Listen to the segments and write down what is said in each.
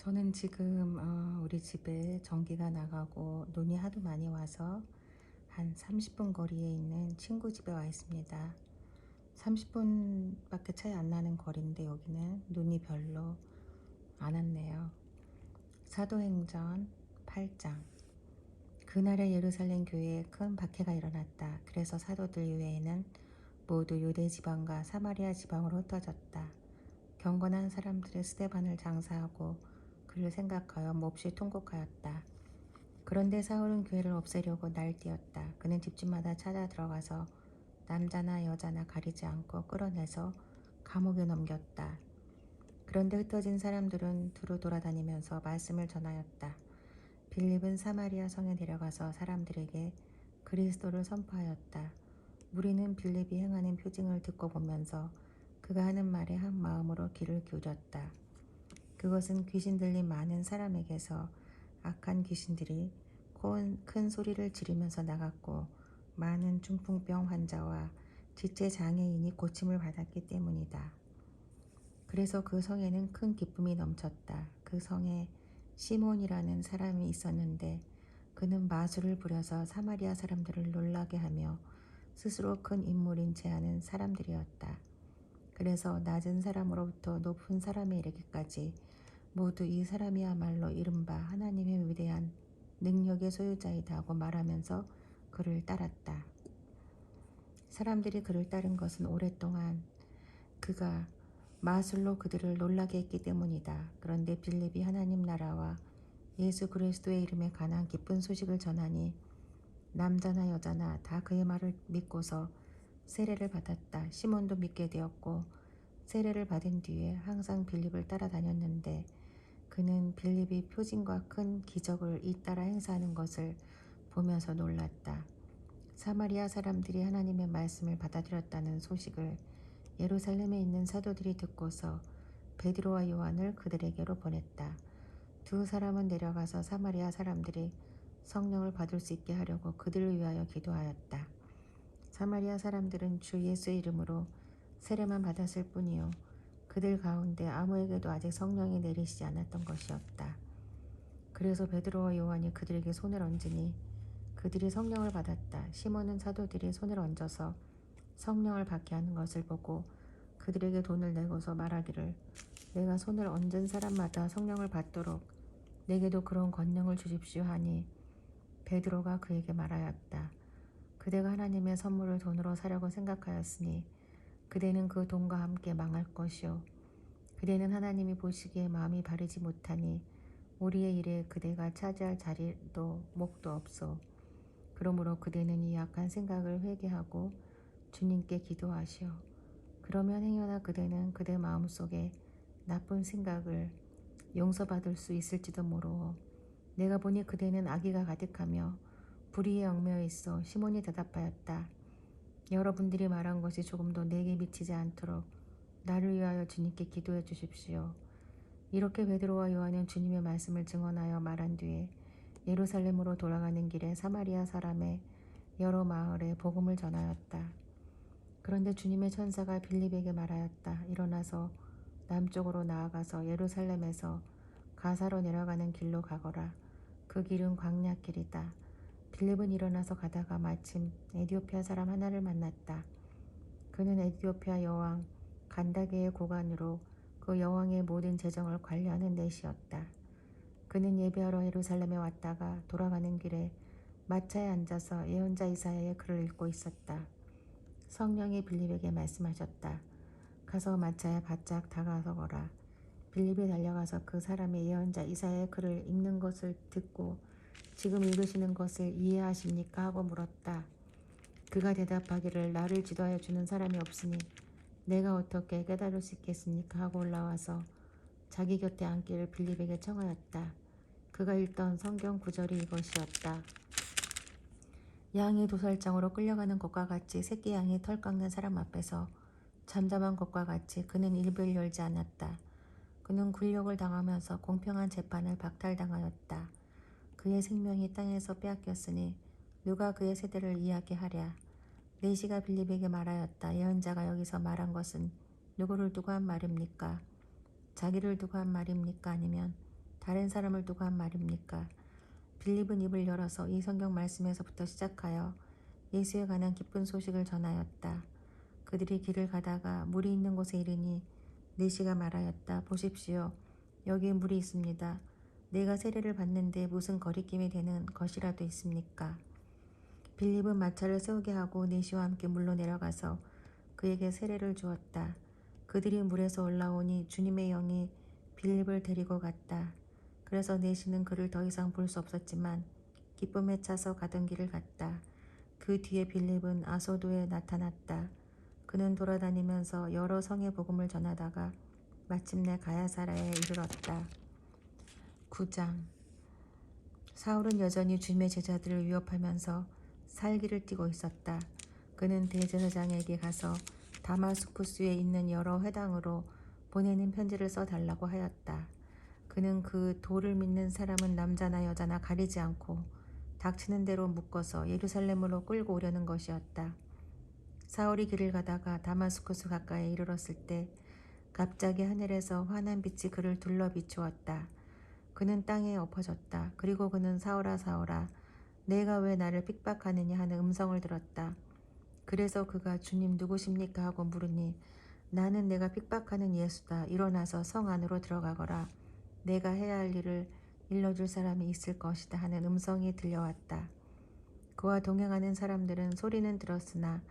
저는 지금 우리 집에 전기가 나가고 눈이 하도 많이 와서 한 30분 거리에 있는 친구 집에 와 있습니다. 30분밖에 차이 안 나는 거리인데 여기는 눈이 별로 안 왔네요. 사도행전 8장. 그날에 예루살렘 교회에 큰 박해가 일어났다. 그래서 사도들 외에는 모두 유대 지방과 사마리아 지방으로 흩어졌다. 경건한 사람들이 스데반을 장사하고 그를 생각하여 몹시 통곡하였다. 그런데 사울은 교회를 없애려고 날뛰었다. 그는 집집마다 찾아 들어가서 남자나 여자나 가리지 않고 끌어내서 감옥에 넘겼다. 그런데 흩어진 사람들은 두루 돌아다니면서 말씀을 전하였다. 빌립은 사마리아 성에 내려가서 사람들에게 그리스도를 선포하였다. 무리는 빌립이 행하는 표징을 듣고 보면서 그가 하는 말에 한 마음으로 귀를 기울였다. 그것은 귀신 들린 많은 사람에게서 악한 귀신들이 큰 소리를 지르면서 나갔고 많은 중풍병 환자와 지체 장애인이 고침을 받았기 때문이다. 그래서 그 성에는 큰 기쁨이 넘쳤다. 그 성에 시몬이라는 사람이 있었는데 그는 마술을 부려서 사마리아 사람들을 놀라게 하며 스스로 큰 인물인 체 하는 사람들이었다. 그래서 낮은 사람으로부터 높은 사람에 이르기까지 모두 이 사람이야말로 이른바 하나님의 위대한 능력의 소유자이다 하고 말하면서 그를 따랐다. 사람들이 그를 따른 것은 오랫동안 그가 마술로 그들을 놀라게 했기 때문이다. 그런데 빌립이 하나님 나라와 예수 그리스도의 이름에 관한 기쁜 소식을 전하니 남자나 여자나 다 그의 말을 믿고서 세례를 받았다. 시몬도 믿게 되었고 세례를 받은 뒤에 항상 빌립을 따라다녔는데 그는 빌립이 표징과 큰 기적을 잇따라 행사하는 것을 보면서 놀랐다. 사마리아 사람들이 하나님의 말씀을 받아들였다는 소식을 예루살렘에 있는 사도들이 듣고서 베드로와 요한을 그들에게로 보냈다. 두 사람은 내려가서 사마리아 사람들이 성령을 받을 수 있게 하려고 그들을 위하여 기도하였다. 사마리아 사람들은 주 예수의 이름으로 세례만 받았을 뿐이요 그들 가운데 아무에게도 아직 성령이 내리시지 않았던 것이었다. 그래서 베드로와 요한이 그들에게 손을 얹으니 그들이 성령을 받았다. 시몬은 사도들이 손을 얹어서 성령을 받게 하는 것을 보고 그들에게 돈을 내고서 말하기를 내가 손을 얹은 사람마다 성령을 받도록 내게도 그런 권능을 주십시오 하니 베드로가 그에게 말하였다. 그대가 하나님의 선물을 돈으로 사려고 생각하였으니 그대는 그 돈과 함께 망할 것이요 그대는 하나님이 보시기에 마음이 바르지 못하니 우리의 일에 그대가 차지할 자리도 목도 없소. 그러므로 그대는 이 악한 생각을 회개하고 주님께 기도하시오. 그러면 행여나 그대는 그대 마음속에 나쁜 생각을 용서받을 수 있을지도 모르오. 내가 보니 그대는 악의가 가득하며 불의에 얽매여 있어. 시몬이 대답하였다. 여러분들이 말한 것이 조금도 내게 미치지 않도록 나를 위하여 주님께 기도해 주십시오. 이렇게 베드로와 요한은 주님의 말씀을 증언하여 말한 뒤에 예루살렘으로 돌아가는 길에 사마리아 사람의 여러 마을에 복음을 전하였다. 그런데 주님의 천사가 빌립에게 말하였다. 일어나서 남쪽으로 나아가서 예루살렘에서 가사로 내려가는 길로 가거라. 그 길은 광야길이다. 빌립은 일어나서 가다가 마침 에디오피아 사람 하나를 만났다. 그는 에디오피아 여왕 간다게의 고관으로 그 여왕의 모든 재정을 관리하는 내시였다. 그는 예배하러 예루살렘에 왔다가 돌아가는 길에 마차에 앉아서 예언자 이사야의 글을 읽고 있었다. 성령이 빌립에게 말씀하셨다. 가서 마차에 바짝 다가서거라. 빌립이 달려가서 그 사람의 예언자 이사야의 글을 읽는 것을 듣고 지금 읽으시는 것을 이해하십니까? 하고 물었다. 그가 대답하기를 나를 지도하여 주는 사람이 없으니 내가 어떻게 깨달을 수 있겠습니까? 하고 올라와서 자기 곁에 앉기를 빌립에게 청하였다. 그가 읽던 성경 구절이 이것이었다. 양이 도살장으로 끌려가는 것과 같이 새끼 양이 털 깎는 사람 앞에서 잠잠한 것과 같이 그는 입을 열지 않았다. 그는 굴욕을 당하면서 공평한 재판을 박탈당하였다. 그의 생명이 땅에서 빼앗겼으니 누가 그의 세대를 이야기하랴. 내시가 빌립에게 말하였다. 예언자가 여기서 말한 것은 누구를 두고 한 말입니까? 자기를 두고 한 말입니까? 아니면 다른 사람을 두고 한 말입니까? 빌립은 입을 열어서 이 성경 말씀에서부터 시작하여 예수에 관한 기쁜 소식을 전하였다. 그들이 길을 가다가 물이 있는 곳에 이르니 내시가 말하였다. 보십시오. 여기에 물이 있습니다. 내가 세례를 받는데 무슨 거리낌이 되는 것이라도 있습니까? 빌립은 마차를 세우게 하고 내시와 함께 물로 내려가서 그에게 세례를 주었다. 그들이 물에서 올라오니 주님의 영이 빌립을 데리고 갔다. 그래서 내시는 그를 더 이상 볼 수 없었지만 기쁨에 차서 가던 길을 갔다. 그 뒤에 빌립은 아소도에 나타났다. 그는 돌아다니면서 여러 성의 복음을 전하다가 마침내 가야사라에 이르렀다. 9장. 사울은 여전히 주님의 제자들을 위협하면서 살기를 띠고 있었다. 그는 대제사장에게 가서 다마스쿠스에 있는 여러 회당으로 보내는 편지를 써달라고 하였다. 그는 그 도를 믿는 사람은 남자나 여자나 가리지 않고 닥치는 대로 묶어서 예루살렘으로 끌고 오려는 것이었다. 사울이 길을 가다가 다마스쿠스 가까이에 이르렀을 때 갑자기 하늘에서 환한 빛이 그를 둘러 비추었다. 그는 땅에 엎어졌다. 그리고 그는 사울아 사울아 내가 왜 나를 핍박하느냐 하는 음성을 들었다. 그래서 그가 주님 누구십니까 하고 물으니 나는 내가 핍박하는 예수다. 일어나서 성 안으로 들어가거라. 내가 해야 할 일을 일러줄 사람이 있을 것이다 하는 음성이 들려왔다. 그와 동행하는 사람들은 소리는 들었으나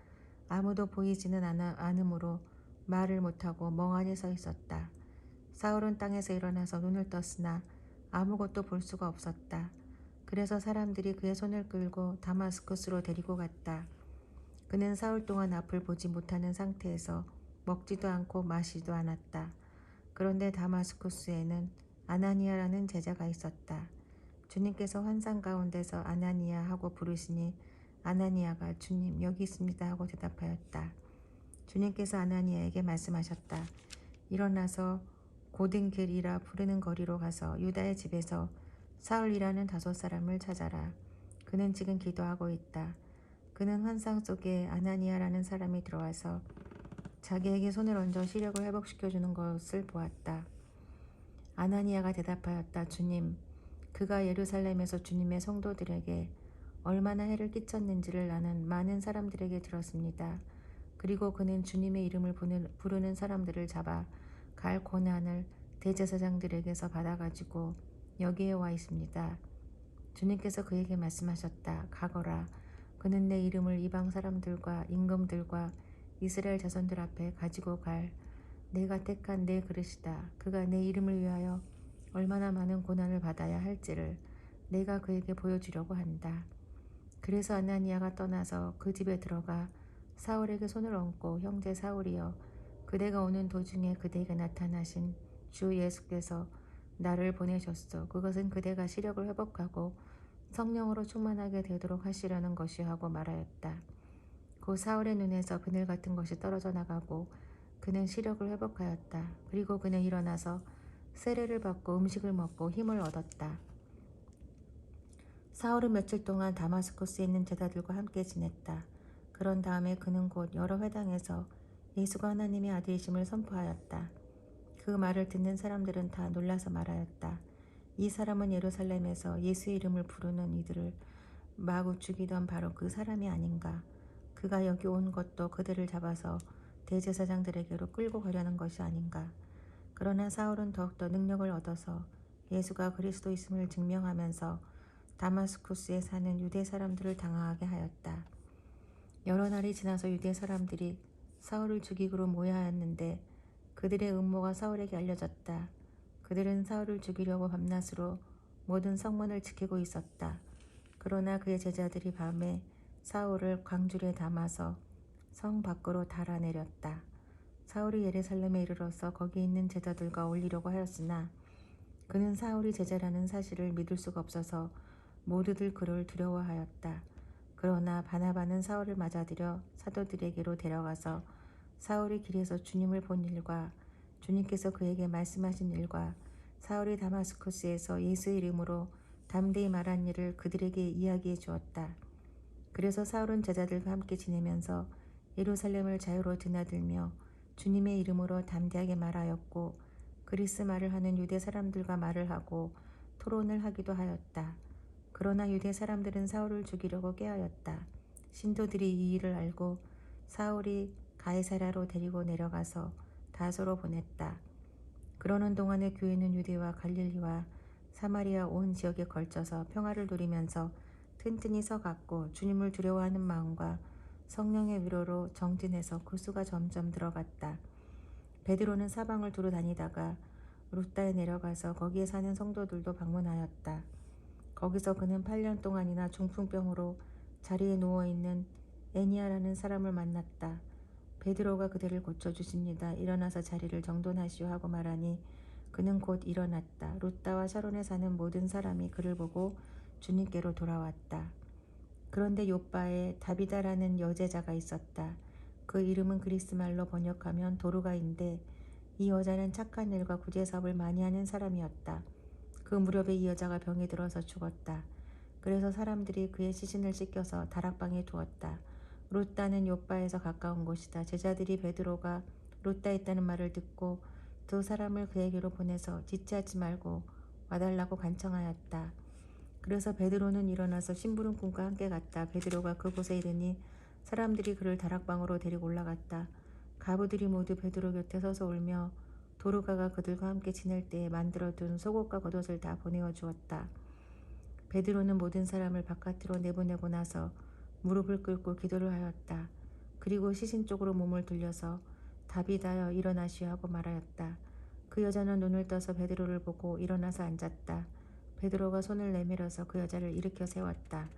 아무도 보이지는 않으므로 말을 못하고 멍하니 서 있었다. 사울은 땅에서 일어나서 눈을 떴으나 아무것도 볼 수가 없었다. 그래서 사람들이 그의 손을 끌고 다마스쿠스로 데리고 갔다. 그는 사흘 동안 앞을 보지 못하는 상태에서 먹지도 않고 마시지도 않았다. 그런데 다마스쿠스에는 아나니아라는 제자가 있었다. 주님께서 환상 가운데서 아나니아 하고 부르시니 아나니아가 주님 여기 있습니다 하고 대답하였다. 주님께서 아나니아에게 말씀하셨다. 일어나서 고든 길이라 부르는 거리로 가서 유다의 집에서 사울이라는 5사람을 찾아라. 그는 지금 기도하고 있다. 그는 환상 속에 아나니아라는 사람이 들어와서 자기에게 손을 얹어 시력을 회복시켜주는 것을 보았다. 아나니아가 대답하였다. 주님, 그가 예루살렘에서 주님의 성도들에게 얼마나 해를 끼쳤는지를 나는 많은 사람들에게 들었습니다. 그리고 그는 주님의 이름을 부르는 사람들을 잡아 갈 고난을 대제사장들에게서 받아가지고 여기에 와 있습니다. 주님께서 그에게 말씀하셨다. 가거라. 그는 내 이름을 이방 사람들과 임금들과 이스라엘 자손들 앞에 가지고 갈 내가 택한 내 그릇이다. 그가 내 이름을 위하여 얼마나 많은 고난을 받아야 할지를 내가 그에게 보여주려고 한다. 그래서 아나니아가 떠나서 그 집에 들어가 사울에게 손을 얹고 형제 사울이여 그대가 오는 도중에 그대에게 나타나신 주 예수께서 나를 보내셨소. 그것은 그대가 시력을 회복하고 성령으로 충만하게 되도록 하시려는 것이 하고 말하였다. 곧 사울의 눈에서 그늘 같은 것이 떨어져 나가고 그는 시력을 회복하였다. 그리고 그는 일어나서 세례를 받고 음식을 먹고 힘을 얻었다. 사울은 며칠 동안 다마스쿠스에 있는 제자들과 함께 지냈다. 그런 다음에 그는 곧 여러 회당에서 예수가 하나님의 아들이심을 선포하였다. 그 말을 듣는 사람들은 다 놀라서 말하였다. 이 사람은 예루살렘에서 예수의 이름을 부르는 이들을 마구 죽이던 바로 그 사람이 아닌가. 그가 여기 온 것도 그들을 잡아서 대제사장들에게로 끌고 가려는 것이 아닌가. 그러나 사울은 더욱더 능력을 얻어서 예수가 그리스도있음을 증명하면서 다마스쿠스에 사는 유대 사람들을 당황하게 하였다. 여러 날이 지나서 유대 사람들이 사울을 죽이기로 모여하였는데 그들의 음모가 사울에게 알려졌다. 그들은 사울을 죽이려고 밤낮으로 모든 성문을 지키고 있었다. 그러나 그의 제자들이 밤에 사울을 광주리에 담아서 성 밖으로 달아내렸다. 사울이 예루살렘에 이르러서 거기 있는 제자들과 올리려고 하였으나 그는 사울이 제자라는 사실을 믿을 수가 없어서 모두들 그를 두려워하였다. 그러나 바나바는 사울을 맞아들여 사도들에게로 데려가서 사울이 길에서 주님을 본 일과 주님께서 그에게 말씀하신 일과 사울이 다마스쿠스에서 예수의 이름으로 담대히 말한 일을 그들에게 이야기해 주었다. 그래서 사울은 제자들과 함께 지내면서 예루살렘을 자유로 드나들며 주님의 이름으로 담대하게 말하였고 그리스 말을 하는 유대 사람들과 말을 하고 토론을 하기도 하였다. 그러나 유대 사람들은 사울을 죽이려고 꾀하였다. 신도들이 이 일을 알고 사울이 가이사랴로 데리고 내려가서 다소로 보냈다. 그러는 동안에 교회는 유대와 갈릴리와 사마리아 온 지역에 걸쳐서 평화를 누리면서 튼튼히 서갔고 주님을 두려워하는 마음과 성령의 위로로 정진해서 그 수가 점점 들어갔다. 베드로는 사방을 두루 다니다가 루다에 내려가서 거기에 사는 성도들도 방문하였다. 거기서 그는 8년 동안이나 중풍병으로 자리에 누워있는 애니아라는 사람을 만났다. 베드로가 그대를 고쳐주십니다. 일어나서 자리를 정돈하시오 하고 말하니 그는 곧 일어났다. 루다와 샤론에 사는 모든 사람이 그를 보고 주님께로 돌아왔다. 그런데 요바에 다비다라는 여제자가 있었다. 그 이름은 그리스 말로 번역하면 도르가인데 이 여자는 착한 일과 구제 사업을 많이 하는 사람이었다. 그 무렵에 이 여자가 병이 들어서 죽었다. 그래서 사람들이 그의 시신을 씻겨서 다락방에 두었다. 루다는 요바에서 가까운 곳이다. 제자들이 베드로가 루다에 있다는 말을 듣고 두 사람을 그에게로 보내서 지체하지 말고 와달라고 간청하였다. 그래서 베드로는 일어나서 심부름꾼과 함께 갔다. 베드로가 그곳에 이르니 사람들이 그를 다락방으로 데리고 올라갔다. 가부들이 모두 베드로 곁에 서서 울며 도르가가 그들과 함께 지낼 때에 만들어둔 속옷과 겉옷을 다 보내어 주었다. 베드로는 모든 사람을 바깥으로 내보내고 나서 무릎을 꿇고 기도를 하였다. 그리고 시신 쪽으로 몸을 돌려서 다비다여 일어나시오 하고 말하였다. 그 여자는 눈을 떠서 베드로를 보고 일어나서 앉았다. 베드로가 손을 내밀어서 그 여자를 일으켜 세웠다.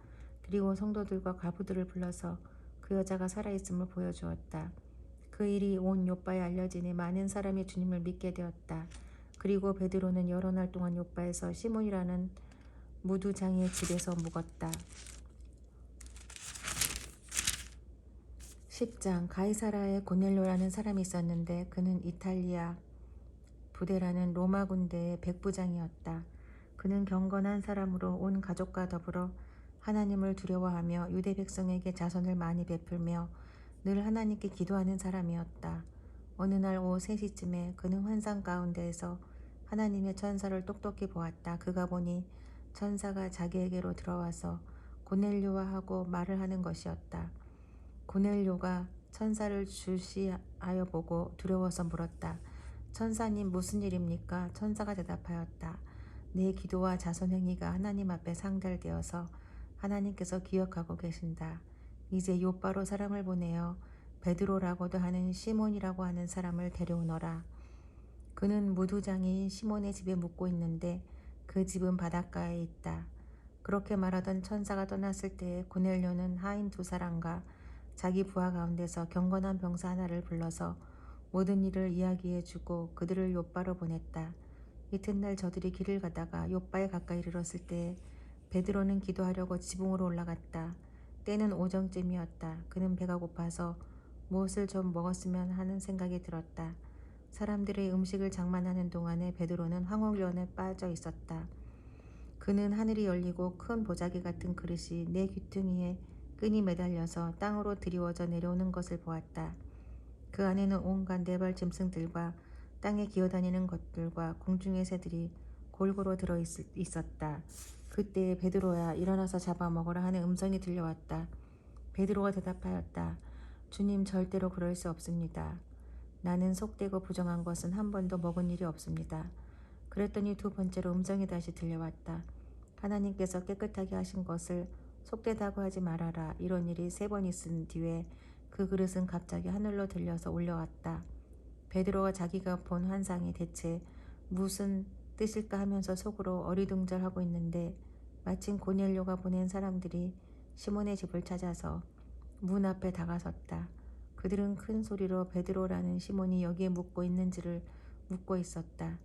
그리고 성도들과 과부들을 불러서 그 여자가 살아있음을 보여주었다. 그 일이 온 요바에 알려지니 많은 사람이 주님을 믿게 되었다. 그리고 베드로는 여러 날 동안 요바에서 시몬이라는 무두장의 집에서 묵었다. 10장. 가이사라에 고넬료라는 사람이 있었는데 그는 이탈리아 부대라는 로마 군대의 백부장이었다. 그는 경건한 사람으로 온 가족과 더불어 하나님을 두려워하며 유대 백성에게 자선을 많이 베풀며 늘 하나님께 기도하는 사람이었다. 어느 날 오후 3시쯤에 그는 환상 가운데에서 하나님의 천사를 똑똑히 보았다. 그가 보니 천사가 자기에게로 들어와서 고넬료와 하고 말을 하는 것이었다. 고넬료가 천사를 주시하여 보고 두려워서 물었다. 천사님, 무슨 일입니까? 천사가 대답하였다. 내 기도와 자선 행위가 하나님 앞에 상달되어서 하나님께서 기억하고 계신다. 이제 요바로 사람을 보내어 베드로라고도 하는 시몬이라고 하는 사람을 데려오너라. 그는 무두장이인 시몬의 집에 묵고 있는데 그 집은 바닷가에 있다. 그렇게 말하던 천사가 떠났을 때에 고넬료는 하인 2사람과 자기 부하 가운데서 경건한 병사 하나를 불러서 모든 일을 이야기해 주고 그들을 요바로 보냈다. 이튿날 저들이 길을 가다가 요바에 가까이 이르렀을 때 베드로는 기도하려고 지붕으로 올라갔다. 때는 오정쯤이었다. 그는 배가 고파서 무엇을 좀 먹었으면 하는 생각이 들었다. 사람들의 음식을 장만하는 동안에 베드로는 황홀연에 빠져 있었다. 그는 하늘이 열리고 큰 보자기 같은 그릇이 내 귀퉁이에 끈이 매달려서 땅으로 드리워져 내려오는 것을 보았다. 그 안에는 온갖 네발 짐승들과 땅에 기어다니는 것들과 공중의 새들이 골고루 들어 있었다. 그때 베드로야, 일어나서 잡아먹으라 하는 음성이 들려왔다. 베드로가 대답하였다. 주님, 절대로 그럴 수 없습니다. 나는 속되고 부정한 것은 한 번도 먹은 일이 없습니다. 그랬더니 2번째로 음성이 다시 들려왔다. 하나님께서 깨끗하게 하신 것을 속되다고 하지 말아라. 이런 일이 3번 있은 뒤에 그 그릇은 갑자기 하늘로 들려서 올려왔다. 베드로가 자기가 본 환상이 대체 무슨 뜻일까 하면서 속으로 어리둥절하고 있는데 마침 고넬료가 보낸 사람들이 시몬의 집을 찾아서 문 앞에 다가섰다. 그들은 큰 소리로 베드로라는 시몬이 여기에 묵고 있는지를 묻고 있었다.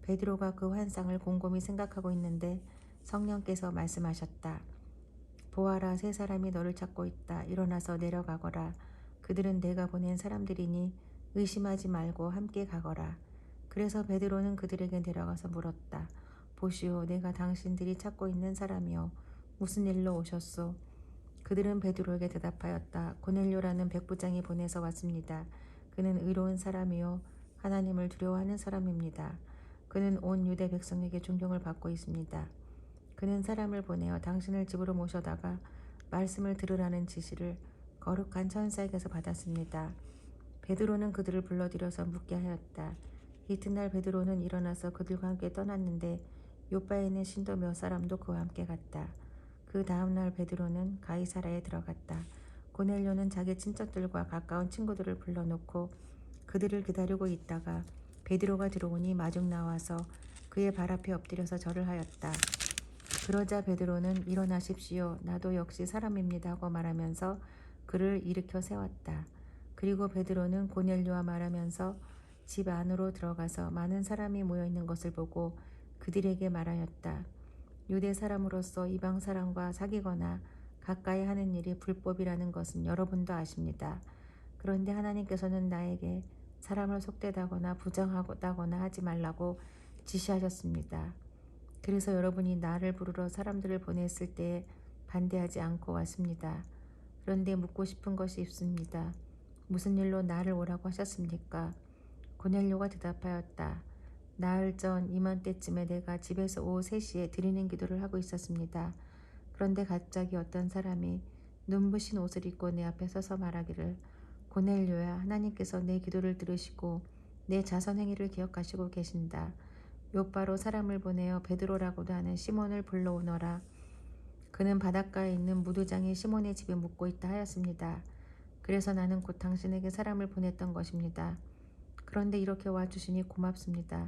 베드로가 그 환상을 곰곰이 생각하고 있는데 성령께서 말씀하셨다. 보아라, 3사람이 너를 찾고 있다. 일어나서 내려가거라. 그들은 내가 보낸 사람들이니 의심하지 말고 함께 가거라. 그래서 베드로는 그들에게 내려가서 물었다. 보시오, 내가 당신들이 찾고 있는 사람이요. 무슨 일로 오셨소? 그들은 베드로에게 대답하였다. 고넬료라는 백부장이 보내서 왔습니다. 그는 의로운 사람이요 하나님을 두려워하는 사람입니다. 그는 온 유대 백성에게 존경을 받고 있습니다. 그는 사람을 보내어 당신을 집으로 모셔다가 말씀을 들으라는 지시를 거룩한 천사에게서 받았습니다. 베드로는 그들을 불러들여서 묻게 하였다. 이튿날 베드로는 일어나서 그들과 함께 떠났는데 요바에 있는 신도 몇 사람도 그와 함께 갔다. 그 다음날 베드로는 가이사라에 들어갔다. 고넬료는 자기 친척들과 가까운 친구들을 불러놓고 그들을 기다리고 있다가 베드로가 들어오니 마중 나와서 그의 발 앞에 엎드려서 절을 하였다. 그러자 베드로는 일어나십시오. 나도 역시 사람입니다 하고 말하면서 그를 일으켜 세웠다. 그리고 베드로는 고넬료와 말하면서 집 안으로 들어가서 많은 사람이 모여 있는 것을 보고 그들에게 말하였다. 유대 사람으로서 이방 사람과 사귀거나 가까이 하는 일이 불법이라는 것은 여러분도 아십니다. 그런데 하나님께서는 나에게 사람을 속되다거나 부정하다거나 하지 말라고 지시하셨습니다. 그래서 여러분이 나를 부르러 사람들을 보냈을 때 반대하지 않고 왔습니다. 그런데 묻고 싶은 것이 있습니다. 무슨 일로 나를 오라고 하셨습니까? 고넬료가 대답하였다. 나흘 전 이맘때쯤에 내가 집에서 오후 3시에 드리는 기도를 하고 있었습니다. 그런데 갑자기 어떤 사람이 눈부신 옷을 입고 내 앞에 서서 말하기를 고넬료야, 하나님께서 내 기도를 들으시고 내 자선 행위를 기억하시고 계신다. 요바로 사람을 보내어 베드로라고도 하는 시몬을 불러오너라. 그는 바닷가에 있는 무두장이 시몬의 집에 묵고 있다 하였습니다. 그래서 나는 곧 당신에게 사람을 보냈던 것입니다. 그런데 이렇게 와주시니 고맙습니다.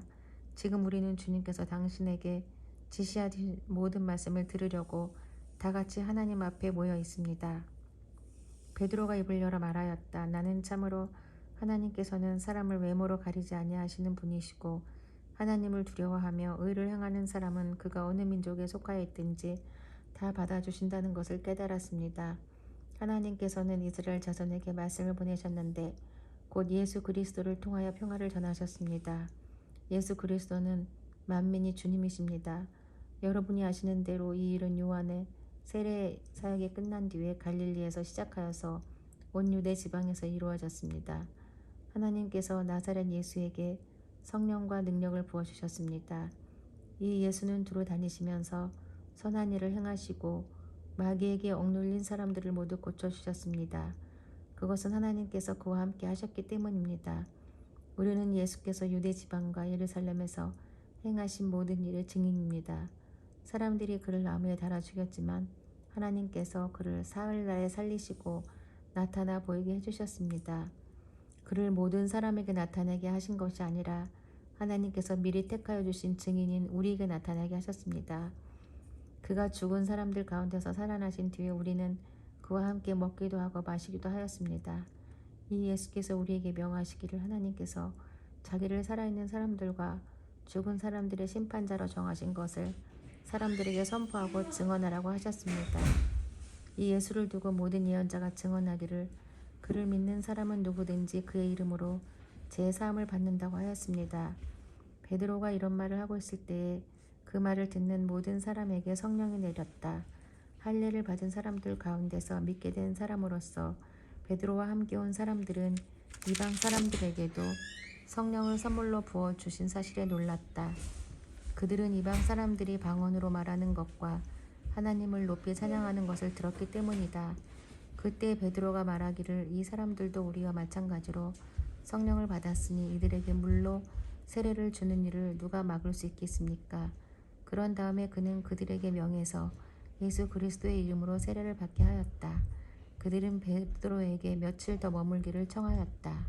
지금 우리는 주님께서 당신에게 지시하신 모든 말씀을 들으려고 다 같이 하나님 앞에 모여 있습니다. 베드로가 입을 열어 말하였다. 나는 참으로 하나님께서는 사람을 외모로 가리지 아니하시는 분이시고 하나님을 두려워하며 의를 행하는 사람은 그가 어느 민족에 속하여 있든지 다 받아주신다는 것을 깨달았습니다. 하나님께서는 이스라엘 자손에게 말씀을 보내셨는데 곧 예수 그리스도를 통하여 평화를 전하셨습니다. 예수 그리스도는 만민이 주님이십니다. 여러분이 아시는 대로 이 일은 요한의 세례 사역이 끝난 뒤에 갈릴리에서 시작하여서 온 유대 지방에서 이루어졌습니다. 하나님께서 나사렛 예수에게 성령과 능력을 부어주셨습니다. 이 예수는 두루 다니시면서 선한 일을 행하시고 마귀에게 억눌린 사람들을 모두 고쳐주셨습니다. 그것은 하나님께서 그와 함께 하셨기 때문입니다. 우리는 예수께서 유대 지방과 예루살렘에서 행하신 모든 일의 증인입니다. 사람들이 그를 나무에 달아 죽였지만 하나님께서 그를 사흘날에 살리시고 나타나 보이게 해주셨습니다. 그를 모든 사람에게 나타나게 하신 것이 아니라 하나님께서 미리 택하여 주신 증인인 우리에게 나타나게 하셨습니다. 그가 죽은 사람들 가운데서 살아나신 뒤에 우리는 그와 함께 먹기도 하고 마시기도 하였습니다. 이 예수께서 우리에게 명하시기를 하나님께서 자기를 살아있는 사람들과 죽은 사람들의 심판자로 정하신 것을 사람들에게 선포하고 증언하라고 하셨습니다. 이 예수를 두고 모든 예언자가 증언하기를 그를 믿는 사람은 누구든지 그의 이름으로 제사함을 받는다고 하였습니다. 베드로가 이런 말을 하고 있을 때에 그 말을 듣는 모든 사람에게 성령이 내렸다. 할례를 받은 사람들 가운데서 믿게 된 사람으로서 베드로와 함께 온 사람들은 이방 사람들에게도 성령을 선물로 부어 주신 사실에 놀랐다. 그들은 이방 사람들이 방언으로 말하는 것과 하나님을 높이 찬양하는 것을 들었기 때문이다. 그때 베드로가 말하기를 이 사람들도 우리와 마찬가지로 성령을 받았으니 이들에게 물로 세례를 주는 일을 누가 막을 수 있겠습니까? 그런 다음에 그는 그들에게 명해서 예수 그리스도의 이름으로 세례를 받게 하였다. 그들은 베드로에게 며칠 더 머물기를 청하였다.